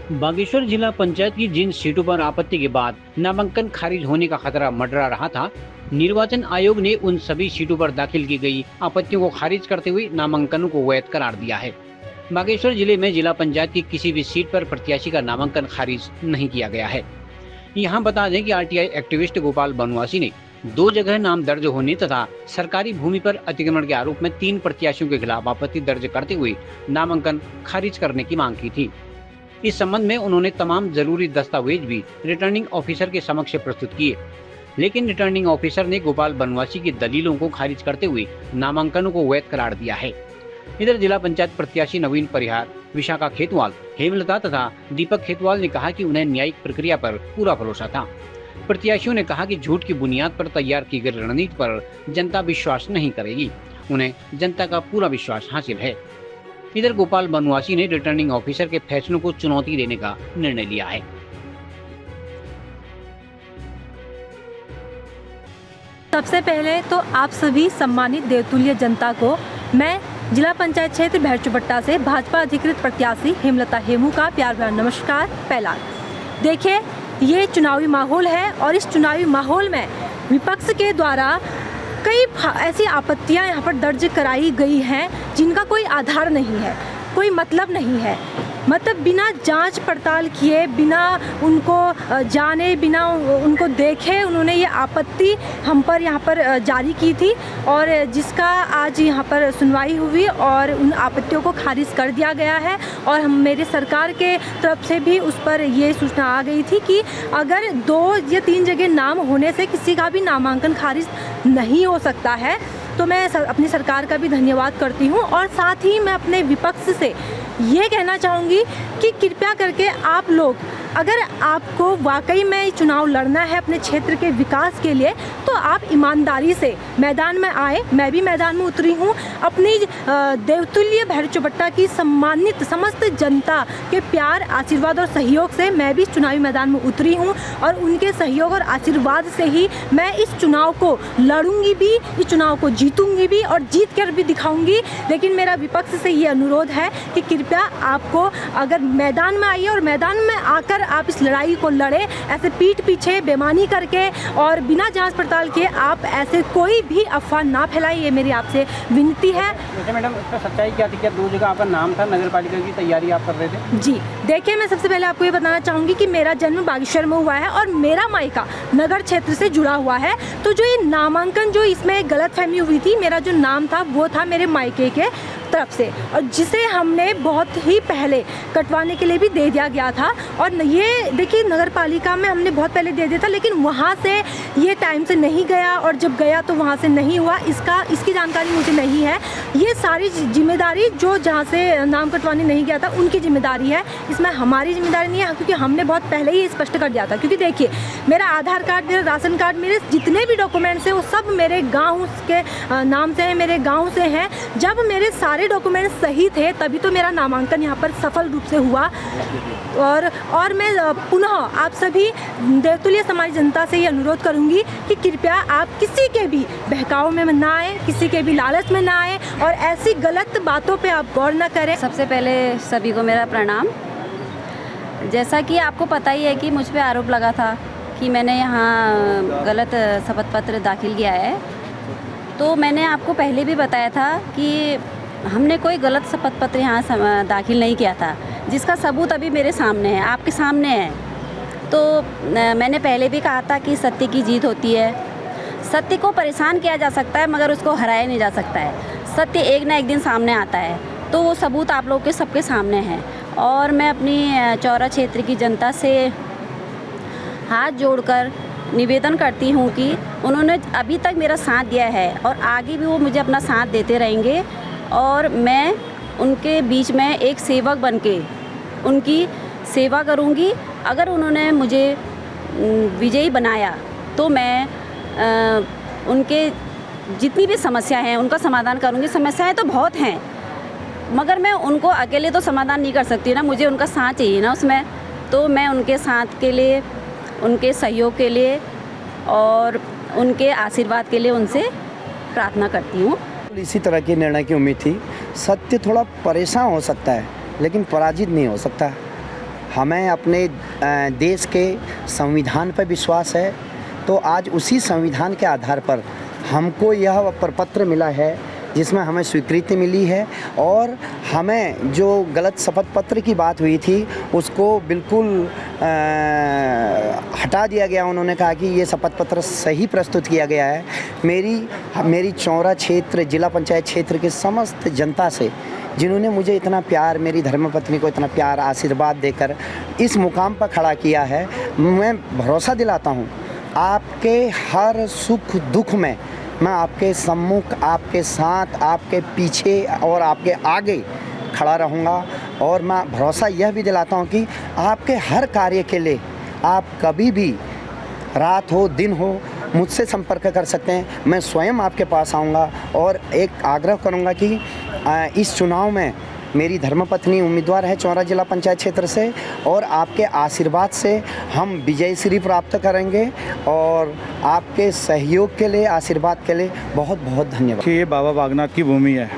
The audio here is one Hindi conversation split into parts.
बागेश्वर जिला पंचायत की जिन सीटों पर आपत्ति के बाद नामांकन खारिज होने का खतरा मंडरा रहा था, निर्वाचन आयोग ने उन सभी सीटों पर दाखिल की गई आपत्तियों को खारिज करते हुए नामांकनों को वैध करार दिया है। बागेश्वर जिले में जिला पंचायत की किसी भी सीट पर प्रत्याशी का नामांकन खारिज नहीं किया गया है। यहाँ बता दें कि आरटीआई एक्टिविस्ट गोपाल बनवासी ने 2 जगह नाम दर्ज होने तथा सरकारी भूमि पर अतिक्रमण के आरोप में 3 प्रत्याशियों के खिलाफ आपत्ति दर्ज करते हुए नामांकन खारिज करने की मांग की थी। इस संबंध में उन्होंने तमाम जरूरी दस्तावेज भी रिटर्निंग ऑफिसर के समक्ष प्रस्तुत किए, लेकिन रिटर्निंग ऑफिसर ने गोपाल बनवासी की दलीलों को खारिज करते हुए नामांकनों को वैध करार दिया है। इधर जिला पंचायत प्रत्याशी नवीन परिहार, विशाखा खेतवाल, हेमलता तथा दीपक खेतवाल ने कहा कि उन्हें न्यायिक प्रक्रिया पर पूरा भरोसा था। प्रत्याशियों ने कहा कि झूठ की बुनियाद पर तैयार की गई रणनीति पर जनता विश्वास नहीं करेगी, उन्हें जनता का पूरा विश्वास हासिल है। इधर गोपाल बनवासी ने रिटर्निंग ऑफिसर के फैसलों को चुनौती देने का निर्णय लिया है। सबसे पहले तो आप सभी सम्मानित देवतुल्य जनता को मैं जिला पंचायत क्षेत्र भैरचुपट्टा से भाजपा अधिकृत प्रत्याशी हेमलता हेमू का प्यार भरा नमस्कार। पहला, देखिए ये चुनावी माहौल है और इस चुनावी माहौल में विपक्ष के द्वारा कई ऐसी आपत्तियां यहाँ पर दर्ज कराई गई हैं जिनका कोई आधार नहीं है, कोई मतलब नहीं है। मतलब बिना जांच पड़ताल किए, बिना उनको जाने, बिना उनको देखे उन्होंने ये आपत्ति हम पर यहाँ पर जारी की थी और जिसका आज यहाँ पर सुनवाई हुई और उन आपत्तियों को खारिज कर दिया गया है। और हम मेरे सरकार के तरफ से भी उस पर ये सूचना आ गई थी कि अगर 2 या 3 जगह नाम होने से किसी का भी नामांकन खारिज नहीं हो सकता है, तो मैं अपनी सरकार का भी धन्यवाद करती हूँ। और साथ ही मैं अपने विपक्ष से ये कहना चाहूँगी कि कृपया करके आप लोग, अगर आपको वाकई में चुनाव लड़ना है अपने क्षेत्र के विकास के लिए, तो आप ईमानदारी से मैदान में आए। मैं भी मैदान में उतरी हूँ। अपनी देवतुल्य भैरचुपट्टा की सम्मानित समस्त जनता के प्यार, आशीर्वाद और सहयोग से मैं भी चुनावी मैदान में उतरी हूँ और उनके सहयोग और आशीर्वाद से ही मैं इस चुनाव को लड़ूंगी भी, इस चुनाव को जीतूंगी भी और जीत कर भी दिखाऊंगी। लेकिन मेरा विपक्ष से ये अनुरोध है कि कृपया आपको अगर मैदान में आइए और मैदान में आकर आप इस लड़ाई को लड़े, ऐसे पीठ पीछे बेईमानी करके और बिना जांच पड़ताल किए आप ऐसे कोई भी अफवाह ना फैलाइए, ये मेरी आपसे विनती है। वैसे मैडम, इसका सच्चाई क्या थी? क्या 2 जगह आपका नाम था, नगर पालिका की तैयारी आप कर रहे थे? जी देखिए, मैं सबसे पहले आपको ये बताना चाहूँगी कि मेरा जन्म बागेश्वर में हुआ है और मेरा मायका नगर क्षेत्र से जुड़ा हुआ है। तो जो ये नामांकन, जो इसमें गलतफहमी हुई थी, मेरा जो नाम था वो था मेरे मायके के तरफ से और जिसे हमने बहुत ही पहले कटवाने के लिए भी दे दिया गया था। और ये देखिए, नगर पालिका में हमने बहुत पहले दे दिया था, लेकिन वहाँ से ये टाइम से नहीं गया और जब गया तो वहाँ से नहीं हुआ। इसकी जानकारी मुझे नहीं है। ये सारी जिम्मेदारी जो जहाँ से नाम कटवाने नहीं गया था उनकी जिम्मेदारी है, इसमें हमारी जिम्मेदारी नहीं है, क्योंकि हमने बहुत पहले ही स्पष्ट कर दिया था। क्योंकि देखिए, मेरा आधार कार्ड, मेरा राशन कार्ड, मेरे जितने भी डॉक्यूमेंट्स हैं वो सब मेरे गाँव के नाम से हैं, मेरे गाँव से हैं। जब मेरे सारे डॉक्यूमेंट्स सही थे तभी तो मेरा नामांकन यहाँ पर सफल रूप से हुआ। और मैं पुनः आप सभी देवतुल्य समाज जनता से ये अनुरोध करूँगी कि कृपया आप किसी के भी बहकाव में ना आए, किसी के भी लालच में ना आए और ऐसी गलत बातों पे आप गौर न करें। सबसे पहले सभी को मेरा प्रणाम। जैसा कि आपको पता ही है कि मुझ पे आरोप लगा था कि मैंने यहाँ गलत शपथ पत्र दाखिल किया है, तो मैंने आपको पहले भी बताया था कि हमने कोई गलत शपथ पत्र यहाँ दाखिल नहीं किया था, जिसका सबूत अभी मेरे सामने है, आपके सामने है। तो मैंने पहले भी कहा था कि सत्य की जीत होती है। सत्य को परेशान किया जा सकता है मगर उसको हराया नहीं जा सकता है। सत्य एक ना एक दिन सामने आता है, तो वो सबूत आप लोगों के सबके सामने है। और मैं अपनी चौरा क्षेत्र की जनता से हाथ जोड़कर निवेदन करती हूँ कि उन्होंने अभी तक मेरा साथ दिया है और आगे भी वो मुझे अपना साथ देते रहेंगे और मैं उनके बीच में एक सेवक बनके उनकी सेवा करूँगी। अगर उन्होंने मुझे विजयी बनाया तो मैं उनके जितनी भी समस्या हैं उनका समाधान करूँगी। समस्याएं तो बहुत हैं मगर मैं उनको अकेले तो समाधान नहीं कर सकती ना, मुझे उनका साथ चाहिए ना उसमें। तो मैं उनके साथ के लिए, उनके सहयोग के लिए और उनके आशीर्वाद के लिए उनसे प्रार्थना करती हूँ। इसी तरह के निर्णय की उम्मीद थी। सत्य थोड़ा परेशान हो सकता है लेकिन पराजित नहीं हो सकता। हमें अपने देश के संविधान पर विश्वास है, तो आज उसी संविधान के आधार पर हमको यह प्रपत्र मिला है जिसमें हमें स्वीकृति मिली है, और हमें जो गलत शपथ पत्र की बात हुई थी उसको बिल्कुल हटा दिया गया। उन्होंने कहा कि ये शपथ पत्र सही प्रस्तुत किया गया है। मेरी चौरा क्षेत्र जिला पंचायत क्षेत्र के समस्त जनता से, जिन्होंने मुझे इतना प्यार, मेरी धर्मपत्नी को इतना प्यार आशीर्वाद देकर इस मुकाम पर खड़ा किया है, मैं भरोसा दिलाता हूँ आपके हर सुख दुख में मैं आपके सम्मुख, आपके साथ, आपके पीछे और आपके आगे खड़ा रहूँगा। और मैं भरोसा यह भी दिलाता हूँ कि आपके हर कार्य के लिए आप कभी भी, रात हो दिन हो, मुझसे संपर्क कर सकते हैं। मैं स्वयं आपके पास आऊँगा और एक आग्रह करूँगा कि इस चुनाव में मेरी धर्मपत्नी उम्मीदवार है चौरा जिला पंचायत क्षेत्र से, और आपके आशीर्वाद से हम विजयश्री प्राप्त करेंगे। और आपके सहयोग के लिए, आशीर्वाद के लिए बहुत बहुत धन्यवाद। कि ये बाबा बागनाथ की भूमि है।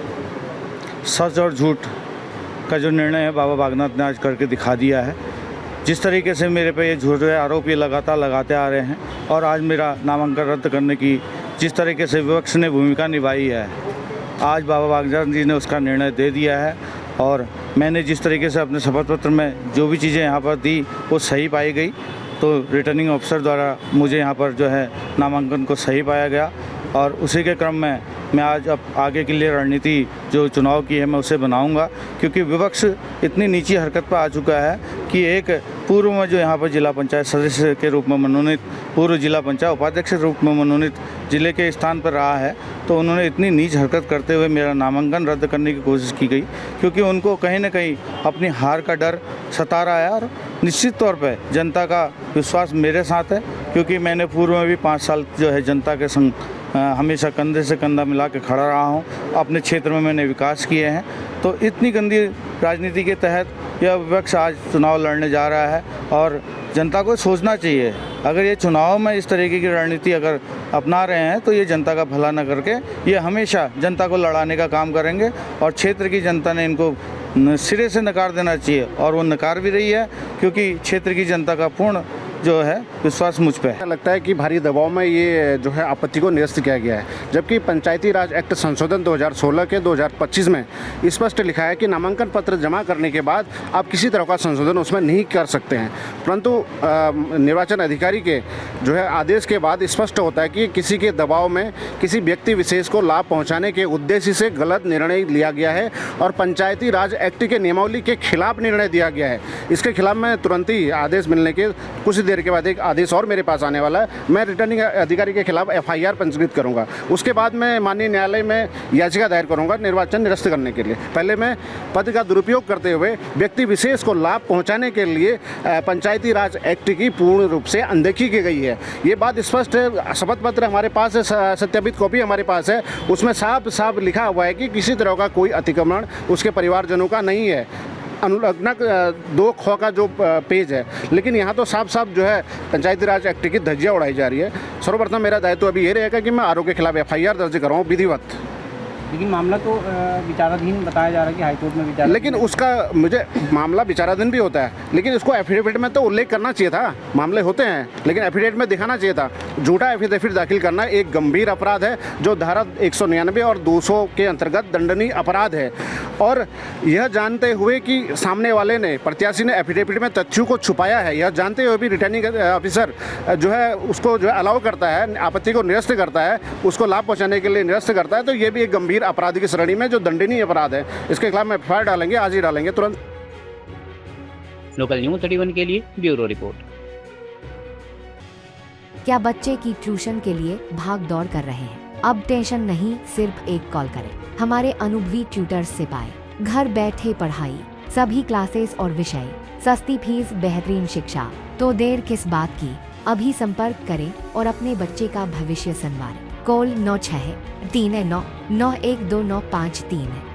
सच और झूठ का जो निर्णय है बाबा बागनाथ ने आज करके दिखा दिया है। जिस तरीके से मेरे पे ये झूठे आरोप ये लगातार लगाते आ रहे हैं, और आज मेरा नामांकन रद्द करने की जिस तरीके से विपक्ष ने भूमिका निभाई है, आज बाबा बागनाथ जी ने उसका निर्णय दे दिया है। और मैंने जिस तरीके से अपने शपथ पत्र में जो भी चीज़ें यहाँ पर दी वो सही पाई गई, तो रिटर्निंग ऑफिसर द्वारा मुझे यहाँ पर जो है नामांकन को सही पाया गया। और उसी के क्रम में मैं आज अब आगे के लिए रणनीति जो चुनाव की है मैं उसे बनाऊंगा, क्योंकि विपक्ष इतनी नीची हरकत पर आ चुका है कि एक पूर्व में जो यहाँ पर जिला पंचायत सदस्य के रूप में मनोनीत, पूर्व जिला पंचायत उपाध्यक्ष के रूप में मनोनीत जिले के स्थान पर रहा है, तो उन्होंने इतनी नीच हरकत करते हुए मेरा नामांकन रद्द करने की कोशिश की गई, क्योंकि उनको कहीं ना कहीं अपनी हार का डर सता रहा है। और निश्चित तौर पर जनता का विश्वास मेरे साथ है, क्योंकि मैंने पूर्व में भी 5 साल जो है जनता के संग हमेशा कंधे से कंधा मिला के खड़ा रहा हूँ। अपने क्षेत्र में मैंने विकास किए हैं। तो इतनी गंदी राजनीति के तहत यह विपक्ष आज चुनाव लड़ने जा रहा है, और जनता को सोचना चाहिए, अगर ये चुनाव में इस तरीके की रणनीति अगर अपना रहे हैं तो ये जनता का भला न करके ये हमेशा जनता को लड़ाने का काम करेंगे। और क्षेत्र की जनता ने इनको सिरे से नकार देना चाहिए, और वो नकार भी रही है, क्योंकि क्षेत्र की जनता का पूर्ण जो है विश्वास मुझ पे है। लगता है कि भारी दबाव में ये जो है आपत्ति को निरस्त किया गया है, जबकि पंचायती राज एक्ट संशोधन 2016 के 2025 में स्पष्ट लिखा है कि नामांकन पत्र जमा करने के बाद आप किसी तरह का संशोधन उसमें नहीं कर सकते हैं। परंतु निर्वाचन अधिकारी के जो है आदेश के बाद स्पष्ट होता है कि किसी के दबाव में किसी व्यक्ति विशेष को लाभ पहुँचाने के उद्देश्य से गलत निर्णय लिया गया है, और पंचायती राज एक्ट के नियमावली के खिलाफ निर्णय दिया गया है। इसके खिलाफ में तुरंत ही आदेश मिलने के कुछ देर के बाद एक आदेश और मेरे पास आने वाला है। मैं रिटर्निंग अधिकारी के खिलाफ FIR पंजीकृत करूंगा। उसके बाद मैं माननीय न्यायालय में याचिका दायर करूंगा निर्वाचन निरस्त करने के लिए। पहले मैं पद का दुरुपयोग करते हुए व्यक्ति विशेष को लाभ पहुंचाने के लिए पंचायती राज एक्ट की पूर्ण रूप से अनदेखी की गई है। ये बात स्पष्ट है। शपथ पत्र हमारे पास है, सत्यापित कॉपी हमारे पास है, उसमें साफ साफ लिखा हुआ है कि किसी तरह का कोई अतिक्रमण उसके परिवारजनों का नहीं है। अनुलग्नक 2 ख का जो पेज है, लेकिन यहाँ तो साफ साफ जो है पंचायती राज एक्ट की धज्जियाँ उड़ाई जा रही है। सर्वप्रथम मेरा दायित्व अभी ये रहेगा कि मैं आरोप के खिलाफ FIR दर्ज कराऊँ विधिवत। लेकिन मामला तो विचाराधीन बताया जा रहा है कि हाईकोर्ट में विचार, लेकिन उसका मुझे मामला विचाराधीन भी होता है, लेकिन इसको एफिडेविट में तो उल्लेख करना चाहिए था। मामले होते हैं लेकिन एफिडेविट में दिखाना चाहिए था। झूठा एफिडेविट दाखिल करना एक गंभीर अपराध है जो धारा 199 और 200 के अंतर्गत दंडनीय अपराध है। और यह जानते हुए कि सामने वाले ने, प्रत्याशी ने एफिडेविट में तथ्यों को छुपाया है, यह जानते हुए भी रिटर्निंग ऑफिसर जो है उसको जो है अलाउ करता है, आपत्ति को निरस्त करता है, उसको लाभ पहुँचाने के लिए निरस्त करता है, तो ये भी एक गंभीर अपराध की श्रेणी में जो दंडनीय अपराध है। इसके खिलाफ में FIR डालेंगे, आज ही डालेंगे तुरंत। लोकल न्यूज़ 31 के लिए ब्यूरो रिपोर्ट। क्या बच्चे की ट्यूशन के लिए भाग दौड़ कर रहे हैं? अब टेंशन नहीं, सिर्फ एक कॉल करें। हमारे अनुभवी ट्यूटर्स से पाए घर बैठे पढ़ाई, सभी क्लासेस और विषय, सस्ती फीस, बेहतरीन शिक्षा। तो देर किस बात की, अभी संपर्क करें और अपने बच्चे का भविष्य संवारें। कॉल 96 3 9 9 1 2 9 5 3 है।